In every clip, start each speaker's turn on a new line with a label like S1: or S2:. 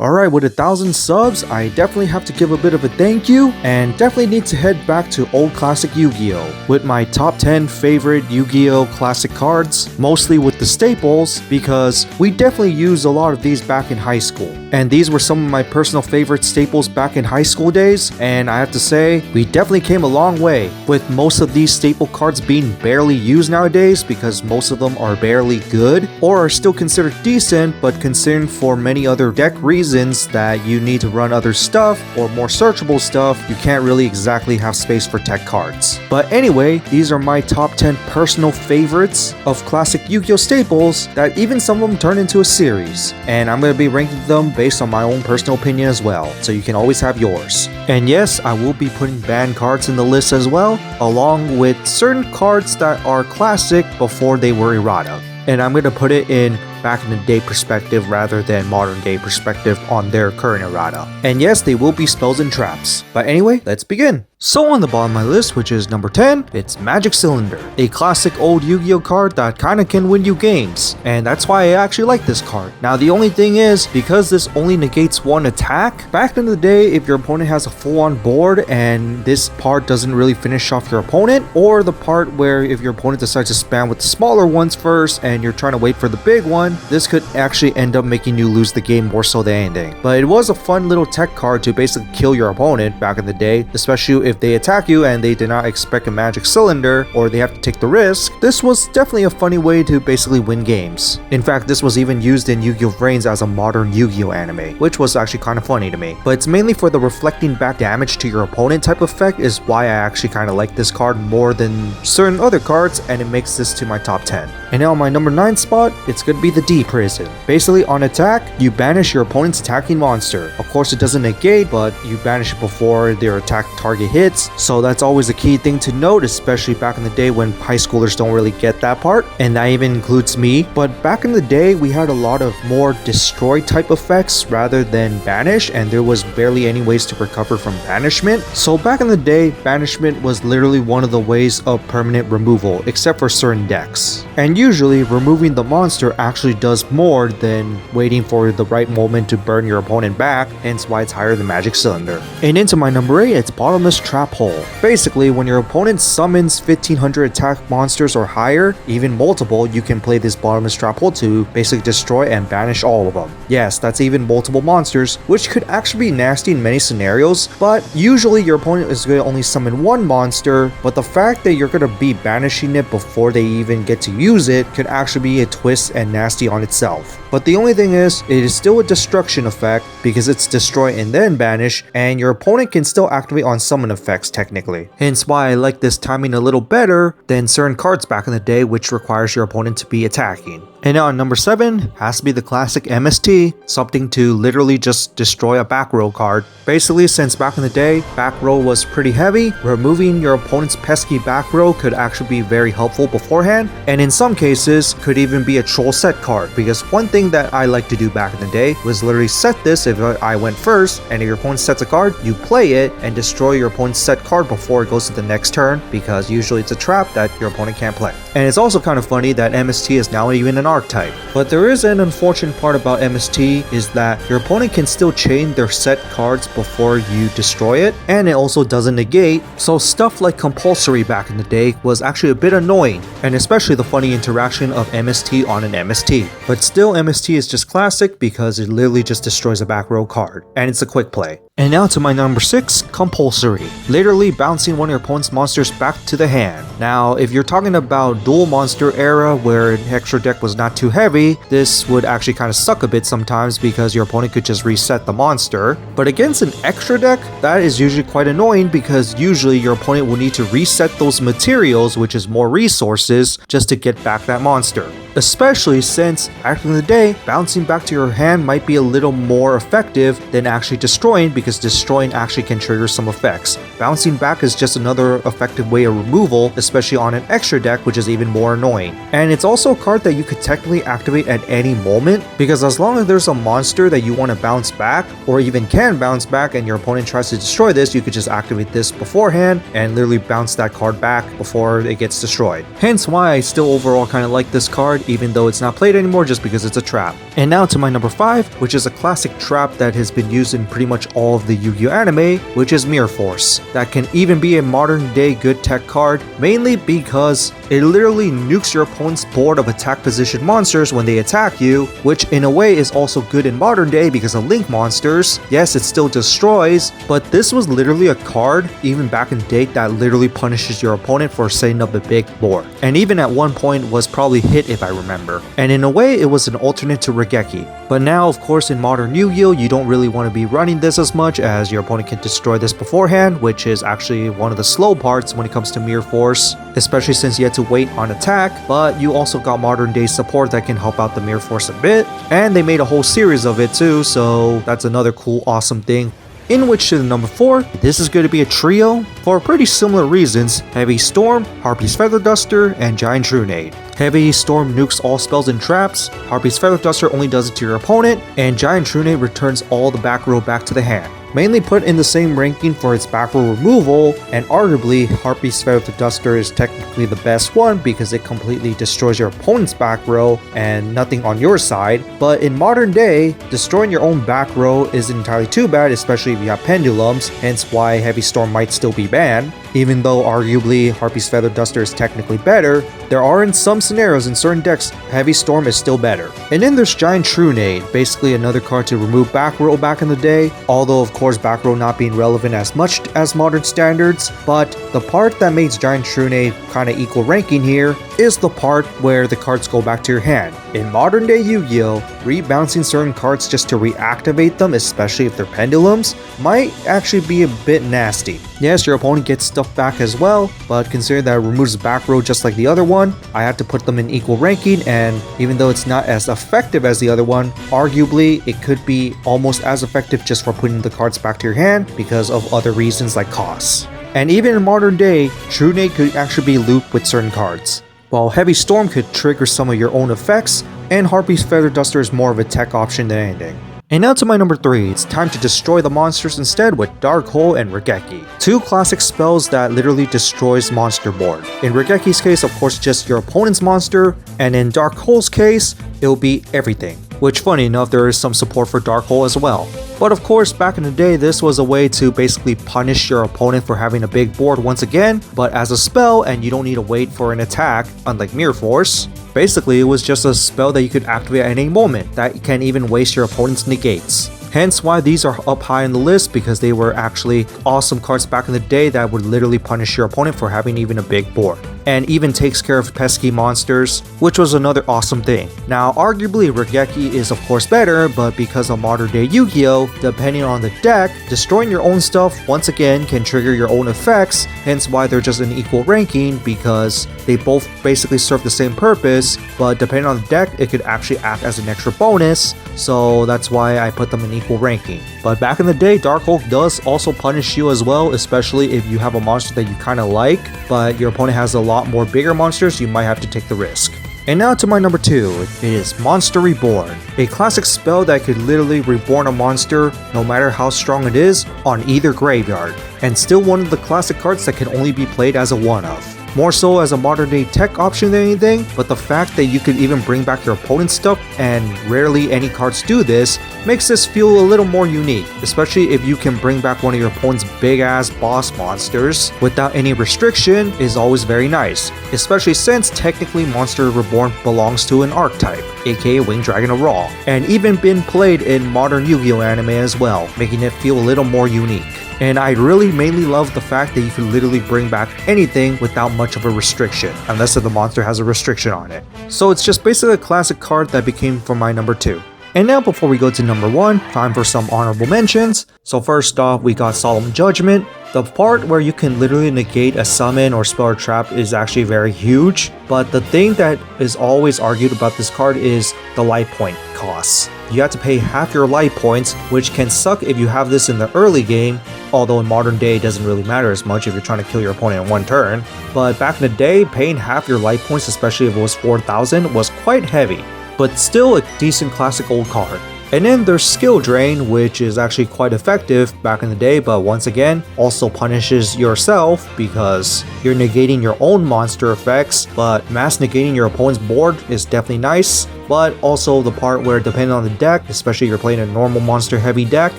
S1: Alright, with 1,000 subs, I definitely have to give a bit of a thank you, and definitely need to head back to old classic Yu-Gi-Oh! With my top 10 favorite Yu-Gi-Oh! Classic cards, mostly with the staples, because we definitely used a lot of these back in high school. And these were some of my personal favorite staples back in high school days, and I have to say, we definitely came a long way, with most of these staple cards being barely used nowadays because most of them are barely good, or are still considered decent, but considered for many other deck reasons that you need to run other stuff or more searchable stuff, you can't really exactly have space for tech cards. But anyway, these are my top 10 personal favorites of classic Yu-Gi-Oh! Staples that even some of them turn into a series. And I'm going to be ranking them based on my own personal opinion as well, so you can always have yours. And yes, I will be putting banned cards in the list as well, along with certain cards that are classic before they were errata. And I'm going to put it in back in the day perspective rather than modern day perspective on their current errata. And yes, they will be spells and traps. But anyway, let's begin. So on the bottom of my list, which is number 10, it's Magic Cylinder, a classic old Yu-Gi-Oh card that kinda can win you games, and that's why I actually like this card. Now the only thing is, because this only negates one attack, back in the day if your opponent has a full-on board and this part doesn't really finish off your opponent, or the part where if your opponent decides to spam with the smaller ones first and you're trying to wait for the big one, this could actually end up making you lose the game more so than anything. But it was a fun little tech card to basically kill your opponent back in the day, especially if they attack you and they did not expect a Magic Cylinder or they have to take the risk. This was definitely a funny way to basically win games. In fact, this was even used in Yu-Gi-Oh! Vrains as a modern Yu-Gi-Oh! Anime, which was actually kind of funny to me. But it's mainly for the reflecting back damage to your opponent type effect is why I actually kind of like this card more than certain other cards, and it makes this to my top 10. And now on my number 9 spot, it's going to be the D Prison. Basically on attack, you banish your opponent's attacking monster. Of course it doesn't negate, but you banish it before their attack target hits, so that's always a key thing to note, especially back in the day when high schoolers don't really get that part, and that even includes me. But back in the day, we had a lot of more destroy type effects rather than banish, and there was barely any ways to recover from banishment. So back in the day, banishment was literally one of the ways of permanent removal, except for certain decks. And usually, removing the monster actually does more than waiting for the right moment to burn your opponent back, hence why it's higher than Magic Cylinder. And into my number 8, it's Bottomless Trap Hole. Basically, when your opponent summons 1500 attack monsters or higher, even multiple, you can play this Bottomless Trap Hole to basically destroy and banish all of them. Yes, that's even multiple monsters, which could actually be nasty in many scenarios, but usually your opponent is going to only summon one monster, but the fact that you're going to be banishing it before they even get to use it could actually be a twist and nasty on itself. But the only thing is, it is still a destruction effect because it's destroy and then banish, and your opponent can still activate on summon effects technically. Hence why I like this timing a little better than certain cards back in the day, which requires your opponent to be attacking. And now number 7 has to be the classic MST, something to literally just destroy a back row card. Basically, since back in the day, back row was pretty heavy, removing your opponent's pesky back row could actually be very helpful beforehand, and in some cases could even be a troll set card, because one thing that I like to do back in the day was literally set this if I went first, and if your opponent sets a card, you play it and destroy your opponent's set card before it goes to the next turn, because usually it's a trap that your opponent can't play. And it's also kind of funny that MST is now even an archetype. But there is an unfortunate part about MST is that your opponent can still chain their set cards before you destroy it, and it also doesn't negate, so stuff like compulsory back in the day was actually a bit annoying, and especially the funny interaction of MST on an MST. But still, MST is just classic because it literally just destroys a back row card, and it's a quick play. And now to my number 6, Compulsory. Literally bouncing one of your opponent's monsters back to the hand. Now, if you're talking about dual monster era where an extra deck was not too heavy, this would actually kind of suck a bit sometimes because your opponent could just reset the monster. But against an extra deck, that is usually quite annoying because usually your opponent will need to reset those materials, which is more resources, just to get back that monster. Especially since, back in the day, bouncing back to your hand might be a little more effective than actually destroying, because destroying actually can trigger some effects. Bouncing back is just another effective way of removal, especially on an extra deck, which is even more annoying. And it's also a card that you could technically activate at any moment, because as long as there's a monster that you want to bounce back, or even can bounce back, and your opponent tries to destroy this, you could just activate this beforehand and literally bounce that card back before it gets destroyed. Hence why I still overall kind of like this card, card, even though it's not played anymore just because it's a trap. And now to my number 5, which is a classic trap that has been used in pretty much all of the Yu-Gi-Oh anime, which is Mirror Force. That can even be a modern day good tech card, mainly because it literally nukes your opponent's board of attack position monsters when they attack you, which in a way is also good in modern day because of link monsters. Yes, it still destroys, but this was literally a card, even back in the day, that literally punishes your opponent for setting up a big board. And even at one point was probably hit if I remember. And in a way, it was an alternate to Regeki. But now, of course, in modern Yu-Gi-Oh, you don't really want to be running this as much, as your opponent can destroy this beforehand, which is actually one of the slow parts when it comes to Mirror Force, especially since you had to wait on attack. But you also got modern day support that can help out the Mirror Force a bit, and they made a whole series of it too, so that's another cool, awesome thing. In which to the number 4, this is going to be a trio for pretty similar reasons: Heavy Storm, Harpy's Feather Duster, and Giant Trunade. Heavy Storm nukes all spells and traps, Harpy's Feather Duster only does it to your opponent, and Giant Trunade returns all the back row back to the hand. Mainly put in the same ranking for its back row removal, and arguably Harpy's Feather Duster is technically the best one because it completely destroys your opponent's back row and nothing on your side. But in modern day, destroying your own back row isn't entirely too bad, especially if you have pendulums, hence why Heavy Storm might still be banned. Even though arguably Harpy's Feather Duster is technically better, there are in some scenarios in certain decks, Heavy Storm is still better. And then there's Giant Trunade, basically another card to remove back row back in the day, although of course back row not being relevant as much as modern standards. But the part that makes Giant Trunade kinda equal ranking here is the part where the cards go back to your hand. In modern day Yu-Gi-Oh, rebouncing certain cards just to reactivate them, especially if they're pendulums, might actually be a bit nasty. Yes, your opponent gets stuff back as well, but considering that it removes the back row just like the other one, I have to put them in equal ranking, and even though it's not as effective as the other one, arguably it could be almost as effective just for putting the cards back to your hand because of other reasons like costs. And even in modern day, Trunade could actually be looped with certain cards, while Heavy Storm could trigger some of your own effects, and Harpy's Feather Duster is more of a tech option than anything. And now to my number 3, it's time to destroy the monsters instead with Dark Hole and Regeki. Two classic spells that literally destroys monster board. In Regeki's case, of course, just your opponent's monster, and in Dark Hole's case, it'll be everything. Which, funny enough, there is some support for Dark Hole as well. But of course, back in the day, this was a way to basically punish your opponent for having a big board once again, but as a spell, and you don't need to wait for an attack, unlike Mirror Force. Basically, it was just a spell that you could activate at any moment that can even waste your opponent's negates. Hence why these are up high on the list, because they were actually awesome cards back in the day that would literally punish your opponent for having even a big board. And even takes care of pesky monsters, which was another awesome thing. Now, arguably Regeki is of course better, but because of modern day Yu-Gi-Oh, depending on the deck, destroying your own stuff once again can trigger your own effects, hence why they're just an equal ranking, because they both basically serve the same purpose, but depending on the deck, it could actually act as an extra bonus, so that's why I put them in equal ranking. But back in the day, Dark Hulk does also punish you as well, especially if you have a monster that you kinda like, but your opponent has a lot more bigger monsters, you might have to take the risk. And now to my number 2, it is Monster Reborn, a classic spell that could literally reborn a monster, no matter how strong it is, on either graveyard, and still one of the classic cards that can only be played as a one-of. More so as a modern day tech option than anything, but the fact that you could even bring back your opponent's stuff, and rarely any cards do this, makes this feel a little more unique, especially if you can bring back one of your opponent's big ass boss monsters without any restriction is always very nice, especially since technically Monster Reborn belongs to an archetype, aka Winged Dragon of Ra, and even been played in modern Yu-Gi-Oh anime as well, making it feel a little more unique. And I really mainly love the fact that you can literally bring back anything without much of a restriction, unless the monster has a restriction on it. So it's just basically a classic card that became for my number 2. And now before we go to number 1, time for some honorable mentions. So first off, we got Solemn Judgment. The part where you can literally negate a summon or spell or trap is actually very huge, but the thing that is always argued about this card is the life point costs. You have to pay half your life points, which can suck if you have this in the early game, although in modern day it doesn't really matter as much if you're trying to kill your opponent in one turn. But back in the day, paying half your life points, especially if it was 4,000, was quite heavy, but still a decent classic old card. And then there's Skill Drain, which is actually quite effective back in the day, but once again, also punishes yourself because you're negating your own monster effects, but mass negating your opponent's board is definitely nice. But also the part where, depending on the deck, especially if you're playing a normal monster heavy deck,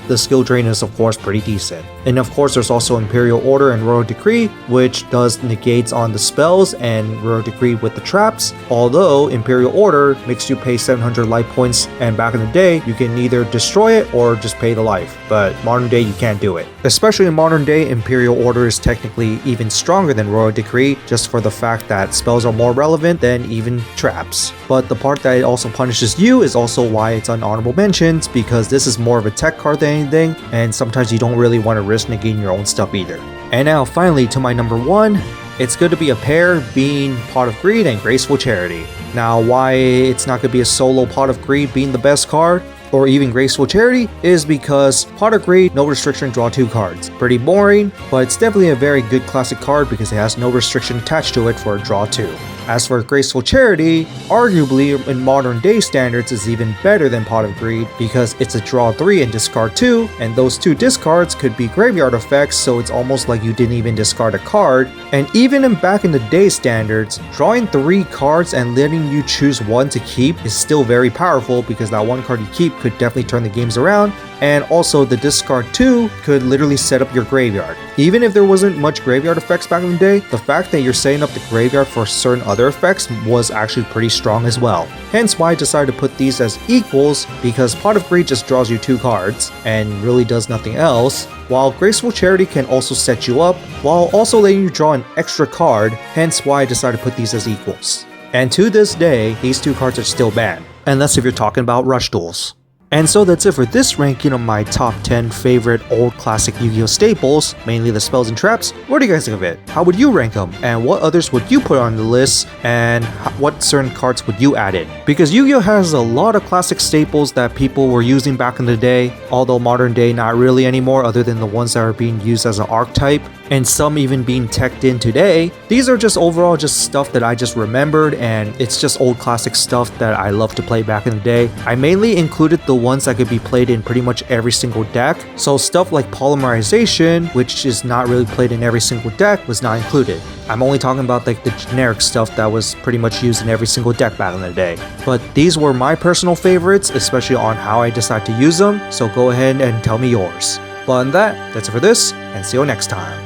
S1: the skill drain is of course pretty decent. And of course there's also Imperial Order and Royal Decree, which does negates on the spells, and Royal Decree with the traps. Although Imperial Order makes you pay 700 life points, and back in the day you can either destroy it or just pay the life, but modern day you can't do it. Especially in modern day, Imperial Order is technically even stronger than Royal Decree, just for the fact that spells are more relevant than even traps. But the part that it also punishes you is also why it's on honorable mentions, because this is more of a tech card than anything, and sometimes you don't really want to risk negating your own stuff either. And now finally to my number 1, it's good to be a pair, being Pot of Greed and Graceful Charity. Now why it's not going to be a solo Pot of Greed being the best card, or even Graceful Charity, is because Pot of Greed, no restriction, draw 2 cards. Pretty boring, but it's definitely a very good classic card because it has no restriction attached to it for a draw 2. As for Graceful Charity, arguably in modern day standards is even better than Pot of Greed because it's a draw 3 and discard 2, and those 2 discards could be graveyard effects, so it's almost like you didn't even discard a card. And even in back in the day standards, drawing 3 cards and letting you choose 1 to keep is still very powerful because that 1 card you keep could definitely turn the games around, and also the discard 2 could literally set up your graveyard. Even if there wasn't much graveyard effects back in the day, the fact that you're setting up the graveyard for certain other effects was actually pretty strong as well. Hence why I decided to put these as equals, because Pot of Greed just draws you 2 cards and really does nothing else, while Graceful Charity can also set you up while also letting you draw an extra card, hence why I decided to put these as equals. And to this day, these 2 cards are still banned, unless if you're talking about rush duels. And so that's it for this ranking of my top 10 favorite old classic Yu-Gi-Oh staples, mainly the spells and traps. What do you guys think of it? How would you rank them? And what others would you put on the list? And what certain cards would you add in? Because Yu-Gi-Oh has a lot of classic staples that people were using back in the day, although modern day not really anymore, other than the ones that are being used as an archetype, and some even being teched in today. These are just overall just stuff that I just remembered, and it's just old classic stuff that I love to play back in the day. I mainly included the ones that could be played in pretty much every single deck, so stuff like polymerization, which is not really played in every single deck, was not included. I'm only talking about like the generic stuff that was pretty much used in every single deck back in the day. But these were my personal favorites, especially on how I decide to use them, so go ahead and tell me yours. But on that, that's it for this, and see you next time.